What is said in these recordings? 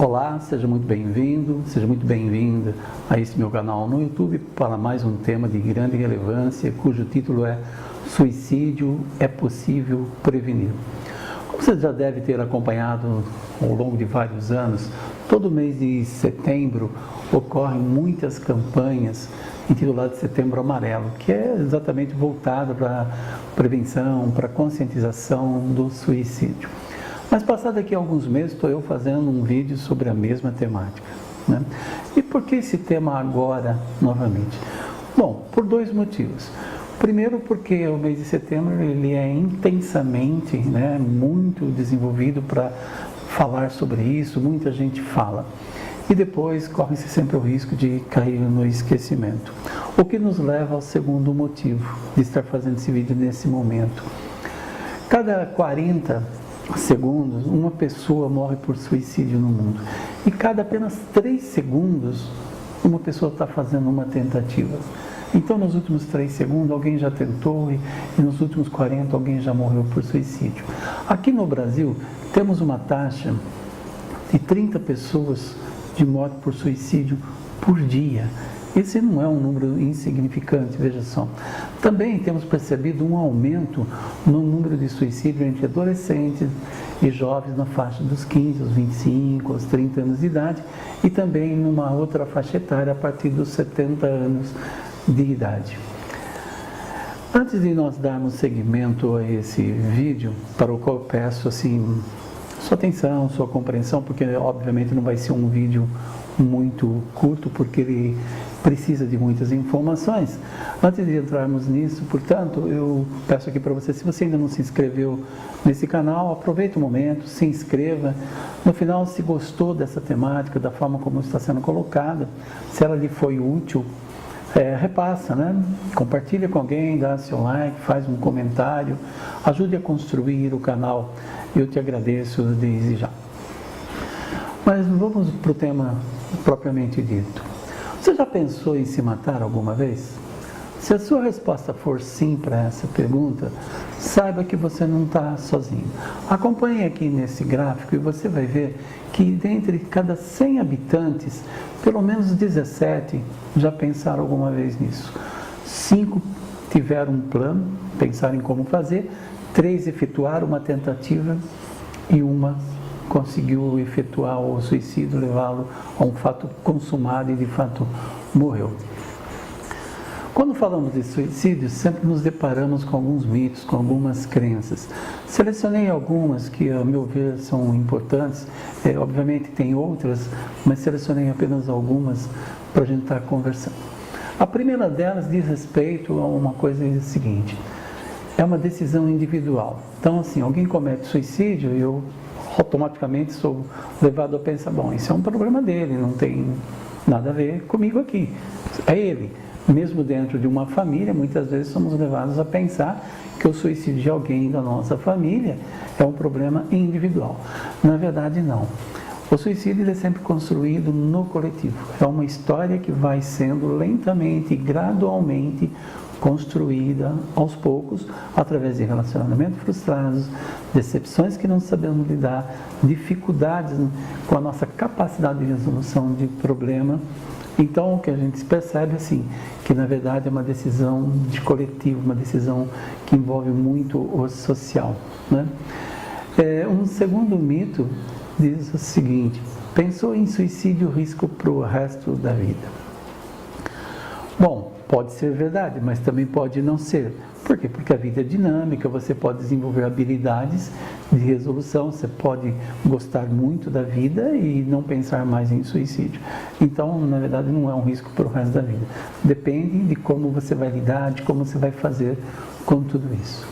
Olá, seja muito bem-vindo, seja muito bem-vinda a esse meu canal no YouTube para mais um tema de grande relevância, cujo título é Suicídio é possível prevenir? Como você já deve ter acompanhado ao longo de vários anos, todo mês de setembro ocorrem muitas campanhas intituladas Setembro Amarelo, que é exatamente voltada para prevenção, para conscientização do suicídio. Mas passado aqui alguns meses, estou eu fazendo um vídeo sobre a mesma temática, né? E por que esse tema agora, novamente? Bom, por dois motivos. Primeiro, porque o mês de setembro ele é intensamente, muito desenvolvido para falar sobre isso, muita gente fala. E depois corre-se sempre o risco de cair no esquecimento. O que nos leva ao segundo motivo de estar fazendo esse vídeo nesse momento. Cada 40 segundos, uma pessoa morre por suicídio no mundo. E cada apenas 3 segundos, uma pessoa está fazendo uma tentativa. Então, nos últimos 3 segundos, alguém já tentou e nos últimos 40, alguém já morreu por suicídio. Aqui no Brasil, temos uma taxa de 30 pessoas de morte por suicídio por dia. Esse não é um número insignificante, veja só. Também temos percebido um aumento no número de suicídio entre adolescentes e jovens na faixa dos 15 aos 25, aos 30 anos de idade e também numa outra faixa etária a partir dos 70 anos de idade. Antes de nós darmos seguimento a esse vídeo, para o qual eu peço sua atenção, sua compreensão, porque obviamente não vai ser um vídeo muito curto, porque ele precisa de muitas informações. Antes de entrarmos nisso, portanto, eu peço aqui para você, se você ainda não se inscreveu nesse canal, aproveite o momento, se inscreva. No final, se gostou dessa temática, da forma como está sendo colocada, se ela lhe foi útil, repassa, compartilha com alguém, dá seu like, faz um comentário, ajude a construir o canal. Eu te agradeço desde já. Mas vamos para o tema propriamente dito. Você já pensou em se matar alguma vez? Se a sua resposta for sim para essa pergunta, saiba que você não está sozinho. Acompanhe aqui nesse gráfico e você vai ver que dentre cada 100 habitantes, pelo menos 17 já pensaram alguma vez nisso. 5 tiveram um plano, pensaram em como fazer, 3 efetuaram uma tentativa e uma conseguiu efetuar o suicídio, levá-lo a um fato consumado e de fato morreu. Quando falamos de suicídio, sempre nos deparamos com alguns mitos, com algumas crenças. Selecionei algumas que, a meu ver, são importantes. Obviamente tem outras, mas selecionei apenas algumas para a gente estar conversando. A primeira delas diz respeito a uma coisa seguinte: é uma decisão individual. Então, alguém comete suicídio, eu automaticamente sou levado a pensar, bom, isso é um problema dele, não tem nada a ver comigo aqui, é ele. Mesmo dentro de uma família, muitas vezes somos levados a pensar que o suicídio de alguém da nossa família é um problema individual. Na verdade, não. O suicídio é sempre construído no coletivo. É uma história que vai sendo lentamente e gradualmente construída aos poucos, através de relacionamentos frustrados, decepções que não sabemos lidar, dificuldades com a nossa capacidade de resolução de problema. Então, o que a gente percebe que na verdade é uma decisão de coletivo, uma decisão que envolve muito o social, Um segundo mito diz o seguinte: pensou em suicídio, risco para o resto da vida. Bom, pode ser verdade, mas também pode não ser. Por quê? Porque a vida é dinâmica, você pode desenvolver habilidades de resolução, você pode gostar muito da vida e não pensar mais em suicídio. Então, na verdade, não é um risco para o resto da vida. Depende de como você vai lidar, de como você vai fazer com tudo isso.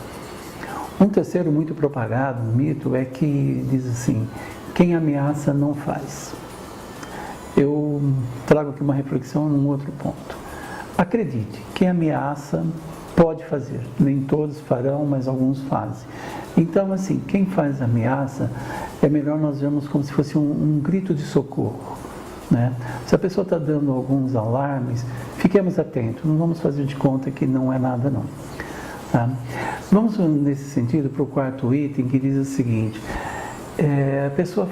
Um terceiro muito propagado, um mito, é que diz assim: quem ameaça não faz. Eu trago aqui uma reflexão num outro ponto. Acredite, quem ameaça pode fazer. Nem todos farão, mas alguns fazem. Então, quem faz ameaça, é melhor nós vermos como se fosse um grito de socorro, Se a pessoa está dando alguns alarmes, fiquemos atentos, não vamos fazer de conta que não é nada não. Vamos, nesse sentido, para o quarto item, que diz o seguinte: A pessoa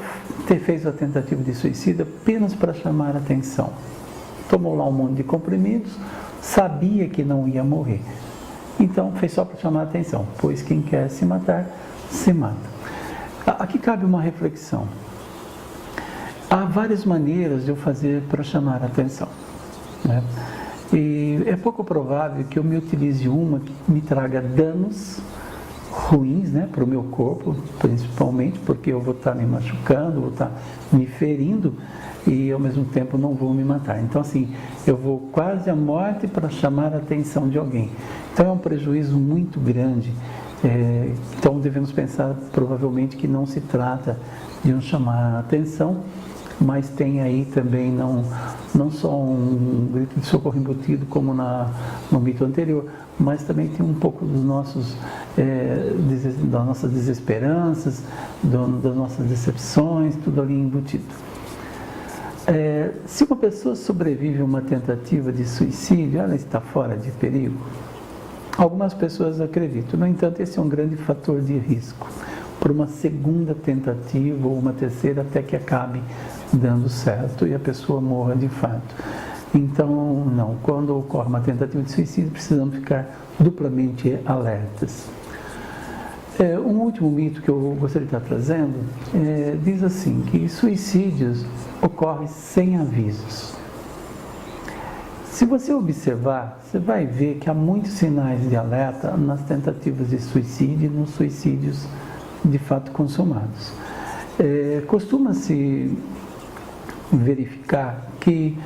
fez a tentativa de suicídio apenas para chamar a atenção. Tomou lá um monte de comprimidos, sabia que não ia morrer. Então fez só para chamar a atenção, pois quem quer se matar, se mata. Aqui cabe uma reflexão. Há várias maneiras de eu fazer para chamar a atenção, né? E é pouco provável que eu me utilize uma que me traga danos ruins, né, para o meu corpo, principalmente porque eu vou estar me machucando, vou estar me ferindo e ao mesmo tempo não vou me matar. Então assim, eu vou quase à morte para chamar a atenção de alguém. Então é um prejuízo muito grande. Então devemos pensar provavelmente que não se trata de um chamar a atenção, mas tem aí também não só um grito de socorro embutido como no mito anterior, mas também tem um pouco dos das nossas desesperanças, das nossas decepções, tudo ali embutido. Se uma pessoa sobrevive a uma tentativa de suicídio, ela está fora de perigo? Algumas pessoas acreditam, no entanto, esse é um grande fator de risco para uma segunda tentativa ou uma terceira até que acabe dando certo e a pessoa morra de fato. Então, não, quando ocorre uma tentativa de suicídio, precisamos ficar duplamente alertas. Um último mito que eu gostaria de estar trazendo diz assim, que suicídios ocorrem sem avisos. Se você observar, você vai ver que há muitos sinais de alerta nas tentativas de suicídio e nos suicídios de fato consumados. Costuma-se verificar que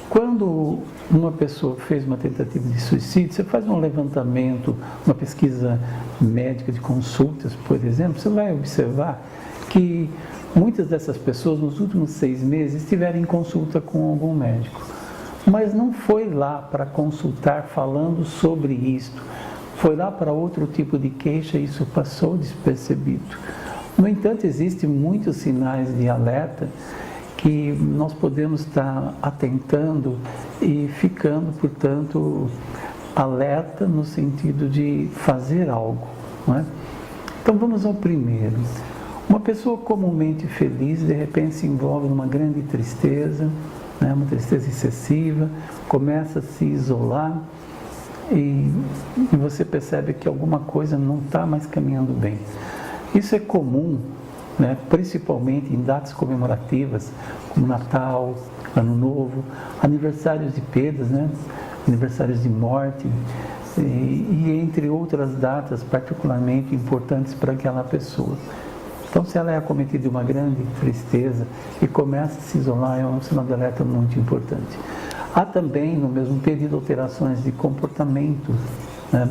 quando uma pessoa fez uma tentativa de suicídio, você faz um levantamento, uma pesquisa médica de consultas, por exemplo, você vai observar que muitas dessas pessoas nos últimos 6 meses estiveram em consulta com algum médico, mas não foi lá para consultar falando sobre isto, foi lá para outro tipo de queixa e isso passou despercebido. No entanto, existem muitos sinais de alerta que nós podemos estar atentando e ficando, portanto, alerta no sentido de fazer algo, não é? Então vamos ao primeiro. Uma pessoa comumente feliz, de repente se envolve numa grande tristeza, né, uma tristeza excessiva, começa a se isolar e você percebe que alguma coisa não está mais caminhando bem. Isso é comum, né, principalmente em datas comemorativas, como Natal, Ano Novo, aniversários de perdas, né, aniversários de morte, e entre outras datas particularmente importantes para aquela pessoa. Então, se ela é acometida de uma grande tristeza e começa a se isolar, é um sinal de alerta muito importante. Há também, no mesmo período, alterações de comportamento, né?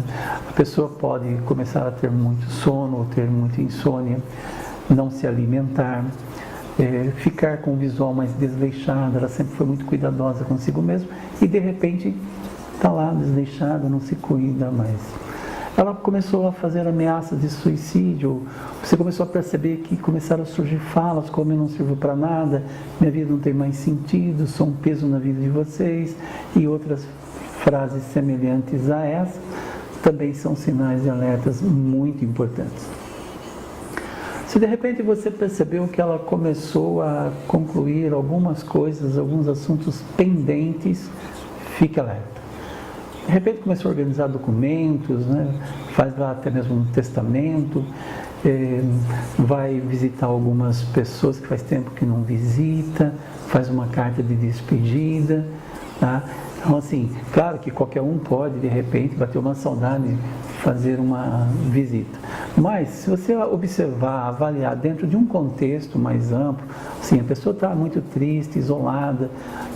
A pessoa pode começar a ter muito sono, ou ter muita insônia, não se alimentar, ficar com o visual mais desleixado, ela sempre foi muito cuidadosa consigo mesma e de repente está lá desleixada, não se cuida mais. Ela começou a fazer ameaças de suicídio, você começou a perceber que começaram a surgir falas como eu não sirvo para nada, minha vida não tem mais sentido, sou um peso na vida de vocês e outras frases semelhantes a essa, também são sinais de alertas muito importantes. Se de repente você percebeu que ela começou a concluir algumas coisas, alguns assuntos pendentes, fique alerta. De repente começou a organizar documentos, né? Faz lá até mesmo um testamento, vai visitar algumas pessoas que faz tempo que não visita, faz uma carta de despedida, tá? Então assim, claro que qualquer um pode de repente bater uma saudade, fazer uma visita, mas se você observar, avaliar dentro de um contexto mais amplo, assim, a pessoa está muito triste, isolada,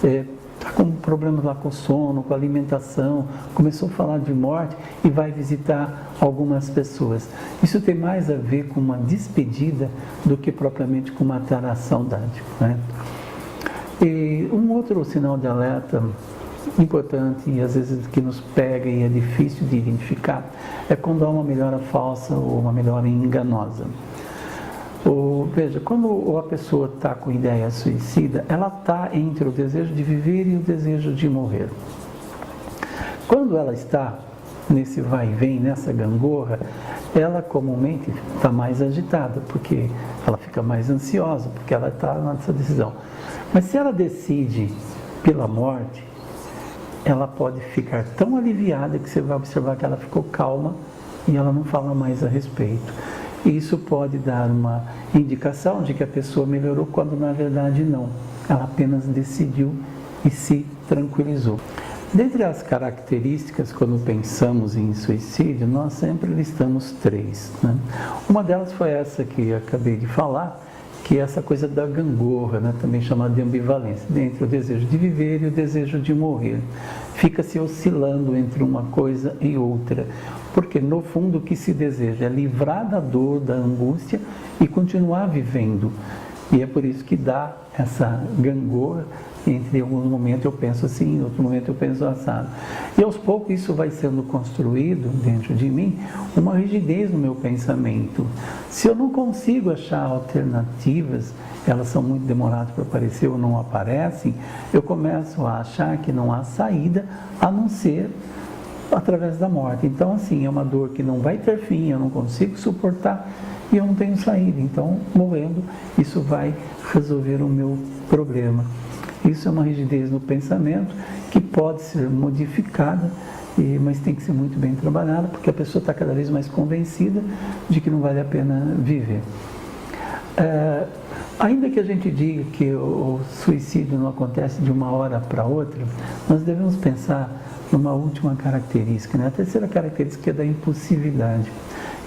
está com problemas lá com o sono, com a alimentação, começou a falar de morte e vai visitar algumas pessoas. Isso tem mais a ver com uma despedida do que propriamente com matar a saudade, né? E um outro sinal de alerta importante e às vezes que nos pega e é difícil de identificar é quando há uma melhora falsa ou uma melhora enganosa. Veja, quando a pessoa está com ideia suicida, ela está entre o desejo de viver e o desejo de morrer. Quando ela está nesse vai e vem, nessa gangorra, ela comumente está mais agitada, porque ela fica mais ansiosa, porque ela está nessa decisão. Mas se ela decide pela morte, ela pode ficar tão aliviada que você vai observar que ela ficou calma e ela não fala mais a respeito. Isso pode dar uma indicação de que a pessoa melhorou, quando na verdade não. Ela apenas decidiu e se tranquilizou. Dentre as características, quando pensamos em suicídio, nós sempre listamos 3, né? Uma delas foi essa que eu acabei de falar, que é essa coisa da gangorra, né? Também chamada de ambivalência, entre o desejo de viver e o desejo de morrer. Fica-se oscilando entre uma coisa e outra, porque no fundo o que se deseja é livrar da dor, da angústia e continuar vivendo. E é por isso que dá essa gangorra. Entre alguns momentos eu penso assim, em outro momento eu penso assado. E aos poucos isso vai sendo construído dentro de mim, uma rigidez no meu pensamento. Se eu não consigo achar alternativas, elas são muito demoradas para aparecer ou não aparecem, eu começo a achar que não há saída a não ser através da morte. Então, assim, é uma dor que não vai ter fim, eu não consigo suportar e eu não tenho saída. Então, morrendo, isso vai resolver o meu problema. Isso é uma rigidez no pensamento que pode ser modificada, mas tem que ser muito bem trabalhada, porque a pessoa está cada vez mais convencida de que não vale a pena viver. Ainda que a gente diga que o suicídio não acontece de uma hora para outra, nós devemos pensar numa última característica, né? A terceira característica é da impulsividade.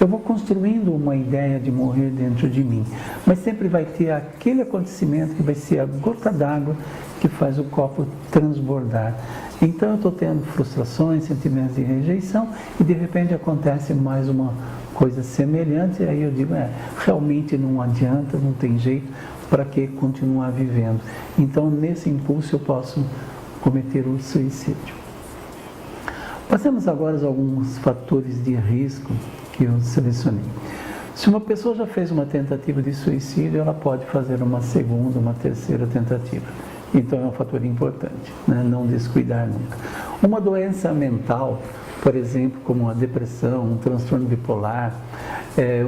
Eu vou construindo uma ideia de morrer dentro de mim, mas sempre vai ter aquele acontecimento que vai ser a gota d'água que faz o copo transbordar. Então eu estou tendo frustrações, sentimentos de rejeição e de repente acontece mais uma coisa semelhante e aí eu digo, realmente não adianta, não tem jeito, para que continuar vivendo? Então nesse impulso eu posso cometer o suicídio. Passemos agora a alguns fatores de risco que eu selecionei. Se uma pessoa já fez uma tentativa de suicídio, ela pode fazer uma segunda, uma terceira tentativa. Então é um fator importante, né? Não descuidar nunca. Uma doença mental, por exemplo, como a depressão, um transtorno bipolar,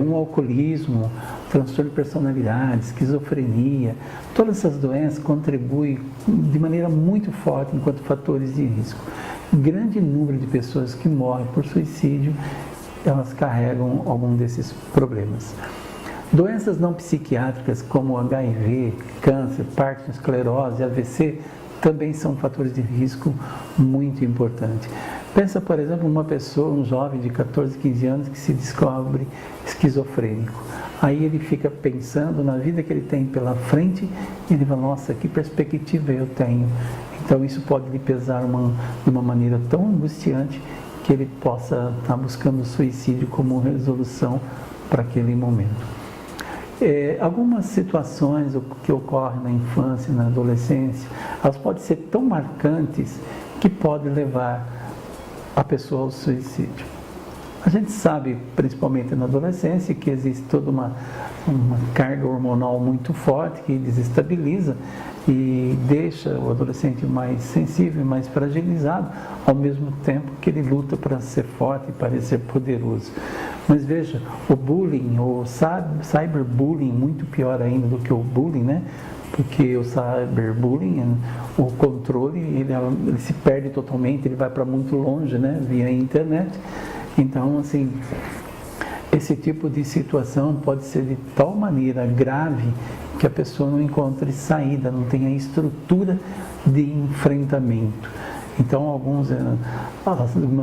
um alcoolismo, transtorno de personalidade, esquizofrenia, todas essas doenças contribuem de maneira muito forte enquanto fatores de risco. Grande número de pessoas que morrem por suicídio, elas carregam algum desses problemas. Doenças não psiquiátricas como HIV, câncer, Parkinson, esclerose, AVC, também são fatores de risco muito importantes. Pensa, por exemplo, uma pessoa, um jovem de 14, 15 anos que se descobre esquizofrênico. Aí ele fica pensando na vida que ele tem pela frente e ele fala, nossa, que perspectiva eu tenho. Então isso pode lhe pesar de uma maneira tão angustiante que ele possa estar buscando o suicídio como resolução para aquele momento. Algumas situações que ocorrem na infância e na adolescência, elas podem ser tão marcantes que podem levar a pessoa ao suicídio. A gente sabe, principalmente na adolescência, que existe toda uma carga hormonal muito forte que desestabiliza e deixa o adolescente mais sensível e mais fragilizado, ao mesmo tempo que ele luta para ser forte e parecer poderoso. Mas veja, o bullying, o cyberbullying, muito pior ainda do que o bullying, né? Porque o cyberbullying, o controle, ele se perde totalmente, ele vai para muito longe, né? Via internet. Então, assim, esse tipo de situação pode ser de tal maneira grave que a pessoa não encontre saída, não tenha estrutura de enfrentamento. Então, algumas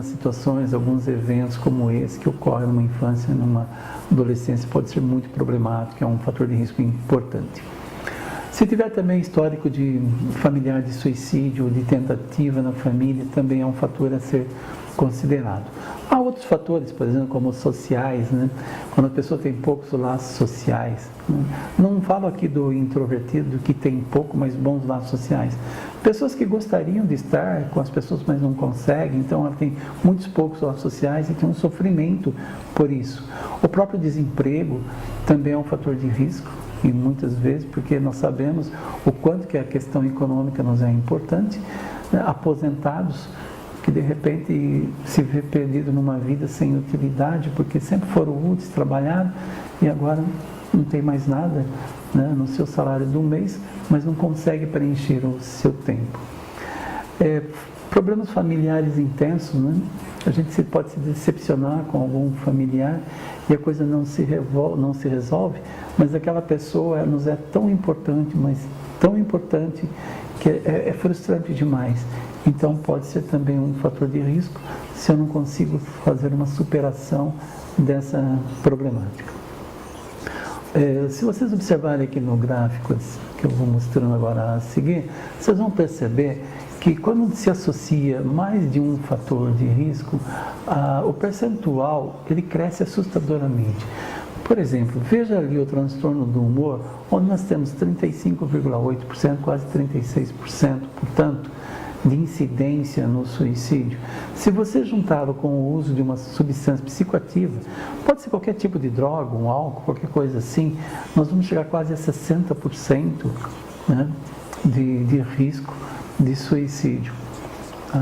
situações, alguns eventos como esse que ocorrem numa infância, numa adolescência, pode ser muito problemático, é um fator de risco importante. Se tiver também histórico de familiar de suicídio, de tentativa na família, também é um fator a ser considerado. Há outros fatores, por exemplo, como os sociais, né? Quando a pessoa tem poucos laços sociais. Né? Não falo aqui do introvertido, que tem pouco, mas bons laços sociais. Pessoas que gostariam de estar com as pessoas, mas não conseguem, então ela tem muitos poucos laços sociais e tem um sofrimento por isso. O próprio desemprego também é um fator de risco, e muitas vezes, porque nós sabemos o quanto que a questão econômica nos é importante, né? Aposentados que de repente se vê perdido numa vida sem utilidade, porque sempre foram úteis, trabalharam e agora não tem mais nada, né, no seu salário do mês, mas não consegue preencher o seu tempo. Problemas familiares intensos, né? A gente pode se decepcionar com algum familiar e a coisa não se resolve, mas aquela pessoa nos é tão importante, mas tão importante, que é frustrante demais. Então pode ser também um fator de risco se eu não consigo fazer uma superação dessa problemática. Se vocês observarem aqui no gráfico que eu vou mostrando agora a seguir, vocês vão perceber que quando se associa mais de um fator de risco, o percentual ele cresce assustadoramente. Por exemplo, veja ali o transtorno do humor, onde nós temos 35,8%, quase 36%, portanto, de incidência no suicídio. Se você juntá-lo com o uso de uma substância psicoativa, pode ser qualquer tipo de droga, um álcool, qualquer coisa assim, nós vamos chegar quase a 60%, né, de risco de suicídio.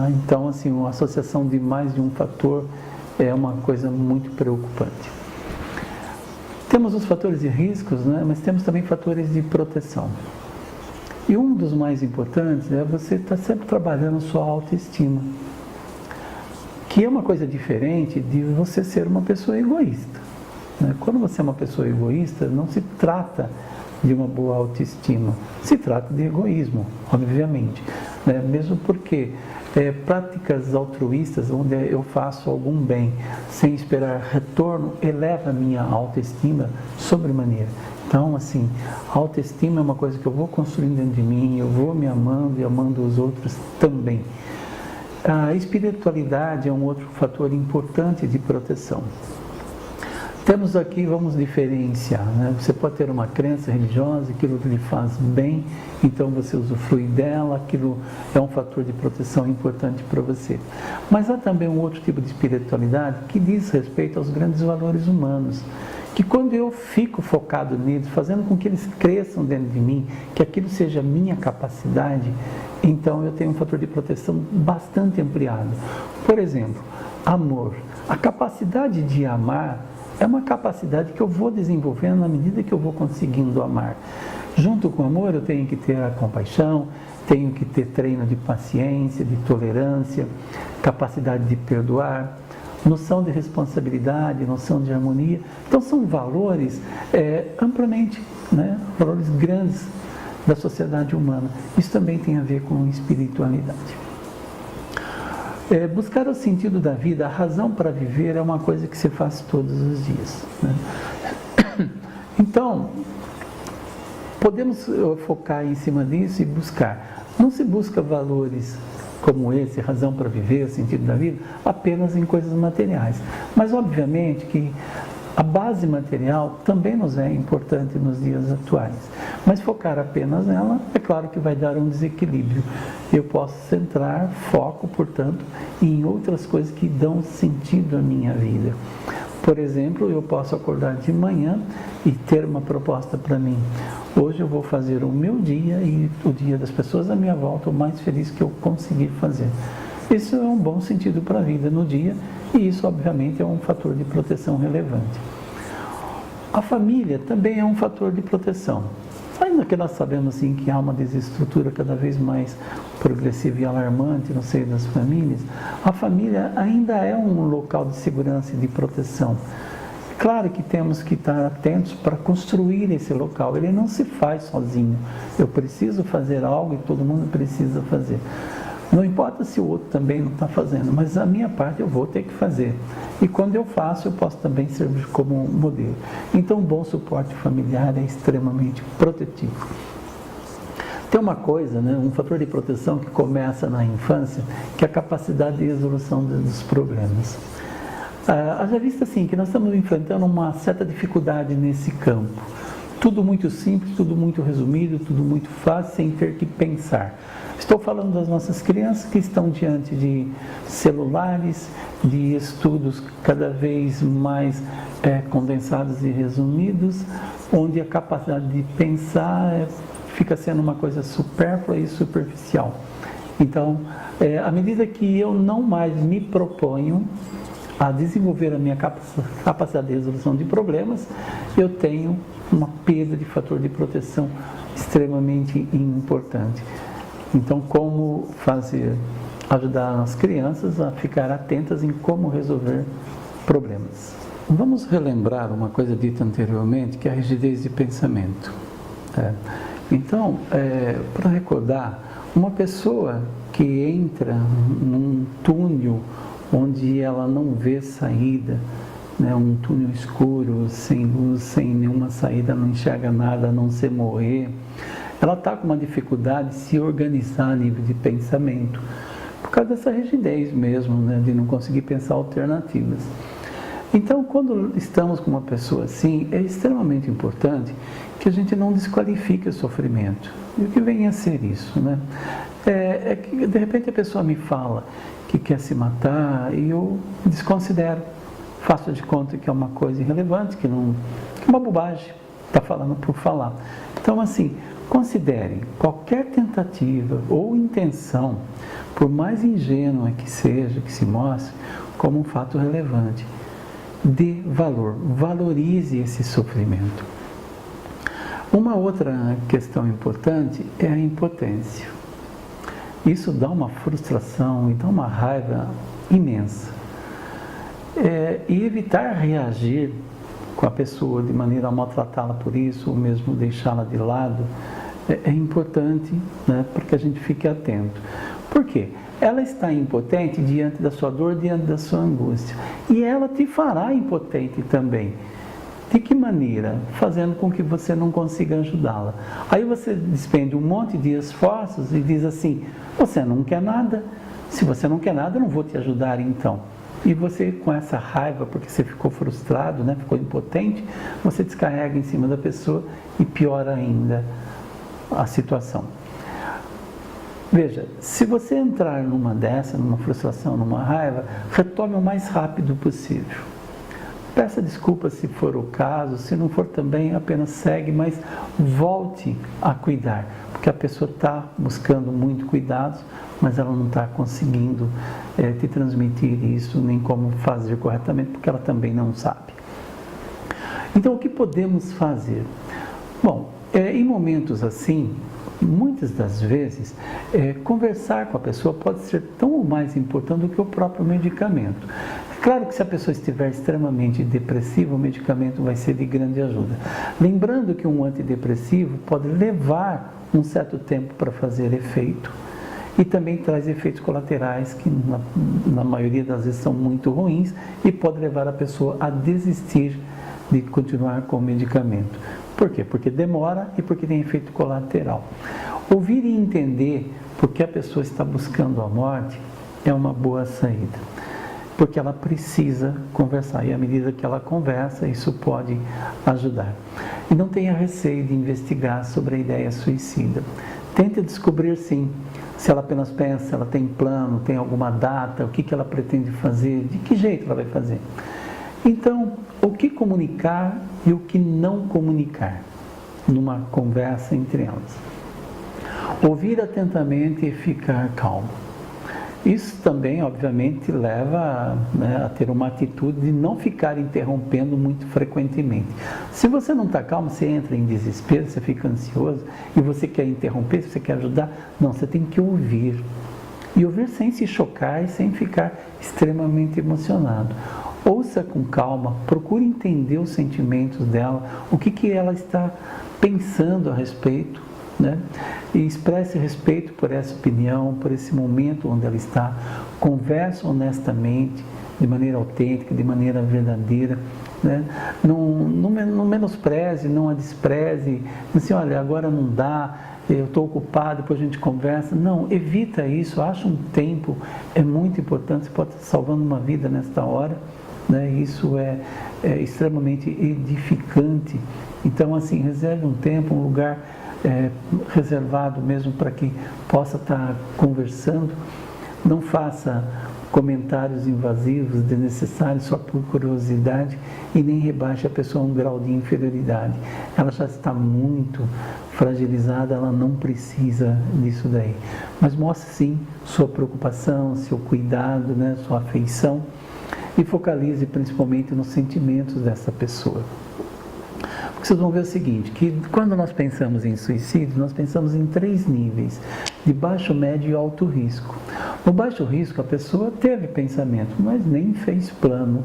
Então, assim, uma associação de mais de um fator é uma coisa muito preocupante. Temos os fatores de riscos, né, mas temos também fatores de proteção. E um dos mais importantes é você estar sempre trabalhando a sua autoestima, que é uma coisa diferente de você ser uma pessoa egoísta, né? Quando você é uma pessoa egoísta, não se trata de uma boa autoestima, se trata de egoísmo, obviamente, né? Mesmo porque práticas altruístas, onde eu faço algum bem sem esperar retorno, eleva a minha autoestima sobremaneira. Então, assim, a autoestima é uma coisa que eu vou construindo dentro de mim, eu vou me amando e amando os outros também. A espiritualidade é um outro fator importante de proteção. Temos aqui, vamos diferenciar, né? Você pode ter uma crença religiosa, aquilo que lhe faz bem, então você usufrui dela, aquilo é um fator de proteção importante para você. Mas há também um outro tipo de espiritualidade que diz respeito aos grandes valores humanos, que quando eu fico focado neles, fazendo com que eles cresçam dentro de mim, que aquilo seja minha capacidade, então eu tenho um fator de proteção bastante ampliado. Por exemplo, amor. A capacidade de amar é uma capacidade que eu vou desenvolvendo na medida que eu vou conseguindo amar. Junto com o amor, eu tenho que ter a compaixão, tenho que ter treino de paciência, de tolerância, capacidade de perdoar, noção de responsabilidade, noção de harmonia. Então, são valores amplamente, né, valores grandes da sociedade humana. Isso também tem a ver com espiritualidade. Buscar o sentido da vida, a razão para viver, é uma coisa que se faz todos os dias, né? Então, podemos focar em cima disso e buscar. Não se busca valores como esse, razão para viver, o sentido da vida, apenas em coisas materiais. Mas, obviamente, que a base material também nos é importante nos dias atuais. Mas focar apenas nela, é claro que vai dar um desequilíbrio. Eu posso centrar foco, portanto, em outras coisas que dão sentido à minha vida. Por exemplo, eu posso acordar de manhã e ter uma proposta para mim. Hoje eu vou fazer o meu dia e o dia das pessoas à minha volta o mais feliz que eu conseguir fazer. Isso é um bom sentido para a vida no dia e isso, obviamente, é um fator de proteção relevante. A família também é um fator de proteção. Ainda que nós sabemos assim, que há uma desestrutura cada vez mais progressiva e alarmante no seio das famílias, a família ainda é um local de segurança e de proteção. Claro que temos que estar atentos para construir esse local. Ele não se faz sozinho. Eu preciso fazer algo e todo mundo precisa fazer. Não importa se o outro também não está fazendo, mas a minha parte eu vou ter que fazer. E quando eu faço, eu posso também servir como modelo. Então, um bom suporte familiar é extremamente protetivo. Tem uma coisa, né, um fator de proteção que começa na infância, que é a capacidade de resolução dos problemas. Haja visto assim, que nós estamos enfrentando uma certa dificuldade nesse campo. Tudo muito simples, tudo muito resumido, tudo muito fácil, sem ter que pensar. Estou falando das nossas crianças que estão diante de celulares, de estudos cada vez mais condensados e resumidos, onde a capacidade de pensar fica sendo uma coisa supérflua e superficial. Então, à medida que eu não mais me proponho a desenvolver a minha capacidade de resolução de problemas, eu tenho uma perda de fator de proteção extremamente importante. Então, como fazer? Ajudar as crianças a ficar atentas em como resolver problemas. Vamos relembrar uma coisa dita anteriormente, que é a rigidez de pensamento. Então, para recordar, uma pessoa que entra num túnel onde ela não vê saída, né, um túnel escuro, sem luz, sem nenhuma saída, não enxerga nada, a não ser morrer, ela está com uma dificuldade de se organizar a nível de pensamento, por causa dessa rigidez mesmo, né, de não conseguir pensar alternativas. Então, quando estamos com uma pessoa assim, é extremamente importante que a gente não desqualifique o sofrimento. E o que vem a ser isso, né? É que, de repente, a pessoa me fala que quer se matar e eu desconsidero. Faço de conta que é uma coisa irrelevante, que é uma bobagem, está falando por falar. Então, assim, considerem qualquer tentativa ou intenção, por mais ingênua que seja, que se mostre, como um fato relevante. Dê valor, valorize esse sofrimento. Uma outra questão importante é a impotência. Isso dá uma frustração e dá uma raiva imensa. E evitar reagir com a pessoa de maneira a maltratá-la por isso, ou mesmo deixá-la de lado, é importante, né, para que a gente fique atento. Por quê? Ela está impotente diante da sua dor, diante da sua angústia. E ela te fará impotente também. De que maneira? Fazendo com que você não consiga ajudá-la. Aí você despende um monte de esforços e diz assim, você não quer nada. Se você não quer nada, eu não vou te ajudar então. E você, com essa raiva, porque você ficou frustrado, né, ficou impotente, você descarrega em cima da pessoa e piora ainda a situação. Veja, se você entrar numa dessa, numa frustração, numa raiva, retome o mais rápido possível. Peça desculpas se for o caso, se não for também, apenas segue, mas volte a cuidar, porque a pessoa está buscando muito cuidados, mas ela não está conseguindo te transmitir isso, nem como fazer corretamente, porque ela também não sabe. Então, o que podemos fazer? Bom, em momentos assim, muitas das vezes, conversar com a pessoa pode ser tão ou mais importante do que o próprio medicamento. É claro que se a pessoa estiver extremamente depressiva, o medicamento vai ser de grande ajuda. Lembrando que um antidepressivo pode levar um certo tempo para fazer efeito e também traz efeitos colaterais que na maioria das vezes são muito ruins e pode levar a pessoa a desistir de continuar com o medicamento. Por quê? Porque demora e porque tem efeito colateral. Ouvir e entender por que a pessoa está buscando a morte é uma boa saída, porque ela precisa conversar e à medida que ela conversa, isso pode ajudar. E não tenha receio de investigar sobre a ideia suicida. Tente descobrir, sim, se ela apenas pensa, se ela tem plano, tem alguma data, o que ela pretende fazer, de que jeito ela vai fazer. Então, o que comunicar e o que não comunicar numa conversa entre elas. Ouvir atentamente e ficar calmo. Isso também, obviamente, leva, né, a ter uma atitude de não ficar interrompendo muito frequentemente. Se você não está calmo, você entra em desespero, você fica ansioso e você quer interromper, você quer ajudar. Não, você tem que ouvir. E ouvir sem se chocar e sem ficar extremamente emocionado. Ouça com calma, procure entender os sentimentos dela, o que ela está pensando a respeito, né? E expresse respeito por essa opinião, por esse momento onde ela está. Converse honestamente, de maneira autêntica, de maneira verdadeira, né? Não menospreze, não a despreze, assim, olha, agora não dá, eu estou ocupado, depois a gente conversa. Não, evita isso, acha um tempo, é muito importante, você pode estar salvando uma vida nesta hora, né? Isso é extremamente edificante. Então, assim, reserve um tempo, um lugar reservado mesmo para que possa estar conversando. Não faça comentários invasivos, desnecessários, só por curiosidade, e nem rebaixe a pessoa a um grau de inferioridade. Ela já está muito fragilizada, ela não precisa disso daí. Mas mostre sim sua preocupação, seu cuidado, né, sua afeição, e focalize principalmente nos sentimentos dessa pessoa. Vocês vão ver o seguinte, que quando nós pensamos em suicídio, nós pensamos em 3 níveis, de baixo, médio e alto risco. No baixo risco, a pessoa teve pensamento, mas nem fez plano.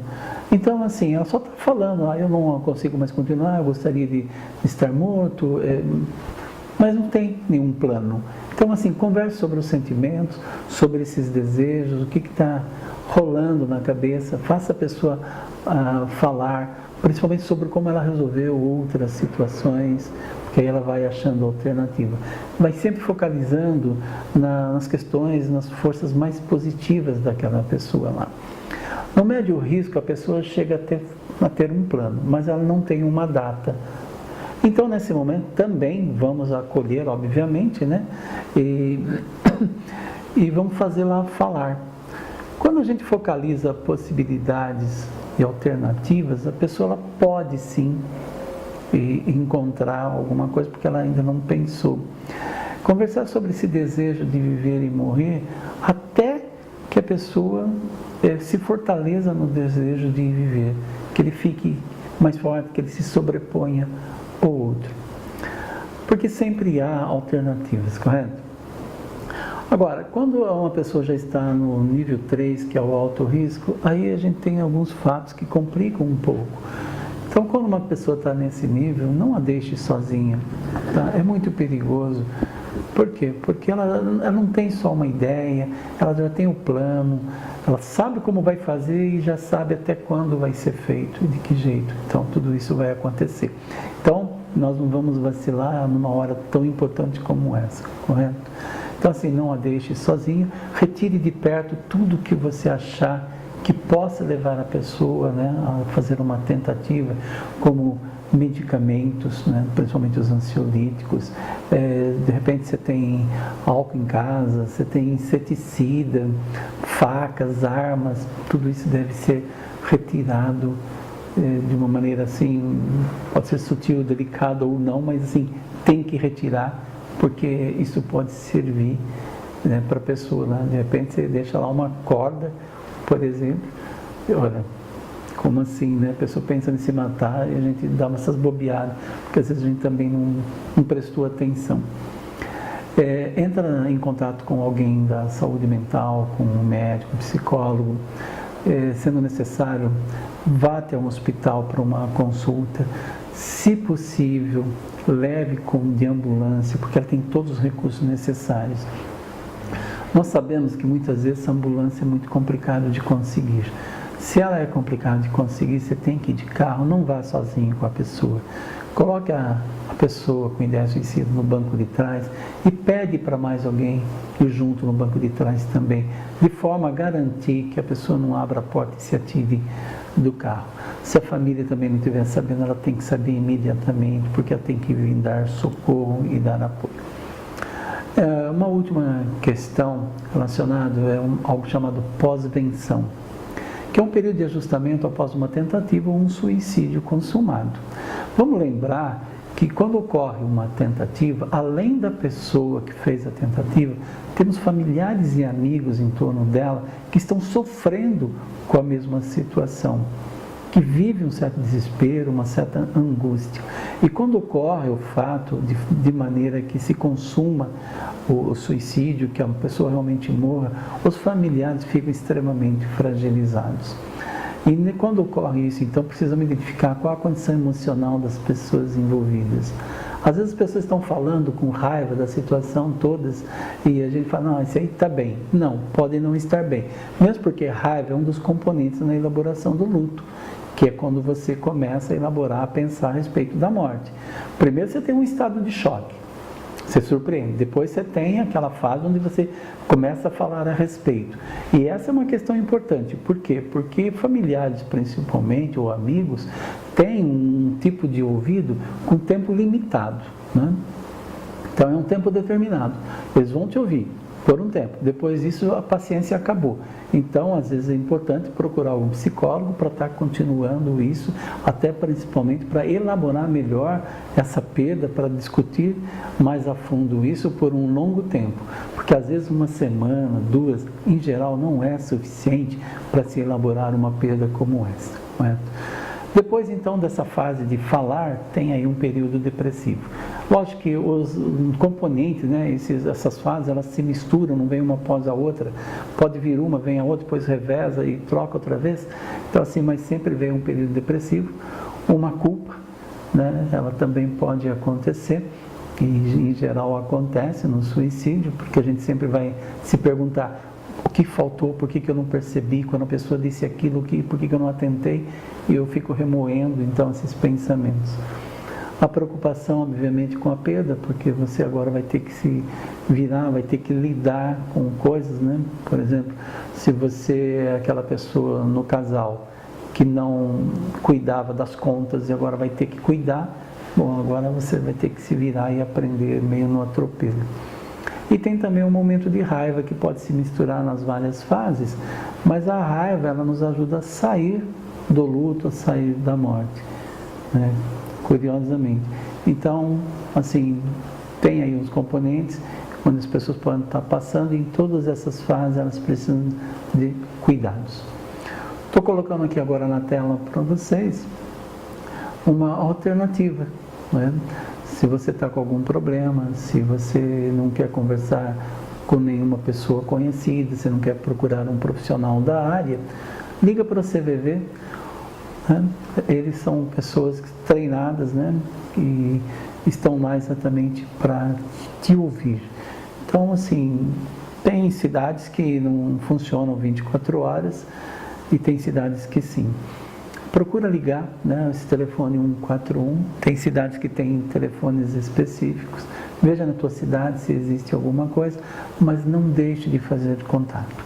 Então, assim, ela só está falando, eu não consigo mais continuar, eu gostaria de estar morto, mas não tem nenhum plano. Então, assim, converse sobre os sentimentos, sobre esses desejos, o que está rolando na cabeça, faça a pessoa falar, principalmente sobre como ela resolveu outras situações, porque aí ela vai achando alternativa. Vai sempre focalizando nas questões, nas forças mais positivas daquela pessoa lá. No médio risco, a pessoa chega a ter um plano, mas ela não tem uma data. Então, nesse momento, também vamos acolher, obviamente, né? E vamos fazê-la falar. Quando a gente focaliza possibilidades e alternativas, a pessoa ela pode sim encontrar alguma coisa, porque ela ainda não pensou. Conversar sobre esse desejo de viver e morrer, até que a pessoa se fortaleça no desejo de viver, que ele fique mais forte, que ele se sobreponha ao outro. Porque sempre há alternativas, correto? Agora, quando uma pessoa já está no nível 3, que é o alto risco, aí a gente tem alguns fatos que complicam um pouco. Então, quando uma pessoa está nesse nível, não a deixe sozinha, tá? É muito perigoso. Por quê? Porque ela não tem só uma ideia, ela já tem o plano, ela sabe como vai fazer e já sabe até quando vai ser feito e de que jeito. Então, tudo isso vai acontecer. Então, nós não vamos vacilar numa hora tão importante como essa, correto? Então, assim, não a deixe sozinha, retire de perto tudo que você achar que possa levar a pessoa, né, a fazer uma tentativa, como medicamentos, né, principalmente os ansiolíticos. De repente você tem álcool em casa, você tem inseticida, facas, armas, tudo isso deve ser retirado de uma maneira assim, pode ser sutil, delicado ou não, mas assim, tem que retirar, porque isso pode servir, né, para a pessoa, né? De repente você deixa lá uma corda, por exemplo, e olha, como assim, né? A pessoa pensa em se matar e a gente dá essas bobeadas, porque às vezes a gente também não prestou atenção. Entra em contato com alguém da saúde mental, com um médico, um psicólogo, sendo necessário, vá até um hospital para uma consulta, se possível, leve de ambulância, porque ela tem todos os recursos necessários. Nós sabemos que muitas vezes a ambulância é muito complicado de conseguir. Se ela é complicada de conseguir, você tem que ir de carro, não vá sozinho com a pessoa. Coloque a pessoa com ideia suicida no banco de trás e pede para mais alguém ir junto no banco de trás também, de forma a garantir que a pessoa não abra a porta e se atire do carro. Se a família também não estiver sabendo, ela tem que saber imediatamente, porque ela tem que vir dar socorro e dar apoio. Uma última questão relacionada algo chamado pós-venção, que é um período de ajustamento após uma tentativa ou um suicídio consumado. Vamos lembrar que quando ocorre uma tentativa, além da pessoa que fez a tentativa, temos familiares e amigos em torno dela que estão sofrendo com a mesma situação, que vivem um certo desespero, uma certa angústia. E quando ocorre o fato de maneira que se consuma o suicídio, que a pessoa realmente morra, os familiares ficam extremamente fragilizados. E quando ocorre isso, então, precisamos identificar qual a condição emocional das pessoas envolvidas. Às vezes as pessoas estão falando com raiva da situação todas e a gente fala, não, esse aí está bem. Não, pode não estar bem. Mesmo porque raiva é um dos componentes na elaboração do luto, que é quando você começa a elaborar, a pensar a respeito da morte. Primeiro você tem um estado de choque, você surpreende. Depois você tem aquela fase onde você começa a falar a respeito. E essa é uma questão importante. Por quê? Porque familiares, principalmente, ou amigos, têm um tipo de ouvido com tempo limitado, né? Então é um tempo determinado. Eles vão te ouvir por um tempo. Depois disso, a paciência acabou. Então, às vezes é importante procurar um psicólogo para estar continuando isso, até principalmente para elaborar melhor essa perda, para discutir mais a fundo isso por um longo tempo. Porque às vezes uma semana, 2, em geral, não é suficiente para se elaborar uma perda como essa, correto? Depois, então, dessa fase de falar, tem aí um período depressivo. Lógico que os componentes, né, essas fases, elas se misturam, não vem uma após a outra. Pode vir uma, vem a outra, depois reveza e troca outra vez. Então, assim, mas sempre vem um período depressivo. Uma culpa, né, ela também pode acontecer, e em geral acontece no suicídio, porque a gente sempre vai se perguntar: o que faltou, por que eu não percebi, quando a pessoa disse aquilo, por que eu não atentei, e eu fico remoendo, então, esses pensamentos. A preocupação, obviamente, com a perda, porque você agora vai ter que se virar, vai ter que lidar com coisas, né? Por exemplo, se você é aquela pessoa no casal que não cuidava das contas e agora vai ter que cuidar, bom, agora você vai ter que se virar e aprender meio no atropelo. E tem também um momento de raiva que pode se misturar nas várias fases, mas a raiva, ela nos ajuda a sair do luto, a sair da morte, né? Curiosamente. Então, assim, tem aí os componentes onde as pessoas podem estar passando, e em todas essas fases elas precisam de cuidados. Estou colocando aqui agora na tela para vocês uma alternativa, né? Se você está com algum problema, se você não quer conversar com nenhuma pessoa conhecida, se não quer procurar um profissional da área, liga para o CVV, né? Eles são pessoas treinadas, né? E estão lá exatamente para te ouvir. Então, assim, tem cidades que não funcionam 24 horas e tem cidades que sim. Procura ligar, né, esse telefone 141, tem cidades que têm telefones específicos, veja na tua cidade se existe alguma coisa, mas não deixe de fazer contato.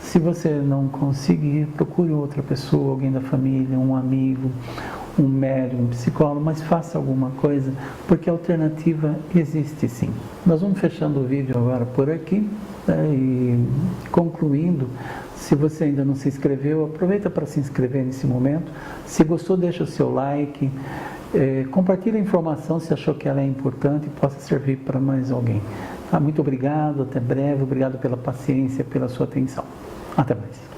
Se você não conseguir, procure outra pessoa, alguém da família, um amigo, um médium, um psicólogo, mas faça alguma coisa, porque a alternativa existe sim. Nós vamos fechando o vídeo agora por aqui, né, e concluindo. Se você ainda não se inscreveu, aproveita para se inscrever nesse momento. Se gostou, deixa o seu like, compartilha a informação se achou que ela é importante e possa servir para mais alguém. Tá? Muito obrigado, até breve, obrigado pela paciência, pela sua atenção. Até mais.